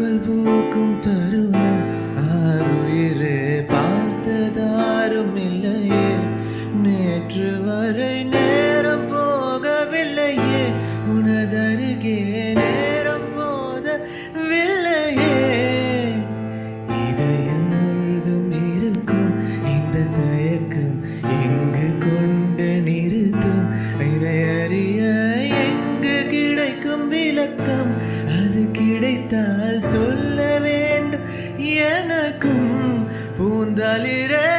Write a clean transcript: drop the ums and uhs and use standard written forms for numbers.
பூக்கள் பூக்கும் தருணம் ஆருயிரே பார்த்ததாரும் இல்லையே. நேற்று வரை நேரம் போகவில்லையே, உனதருகே நேரம் போதவில்லையே. இதயம் முழுதும் இருக்கும் இந்த தயக்கம் எங்கு கொண்டு நிறுத்தும்? இதை அறிய எங்கு கிடைக்கும் விளக்கம்? அது கிடைத்தால் சொல்ல வேண்டும் எனக்கும். பூந்தளிரே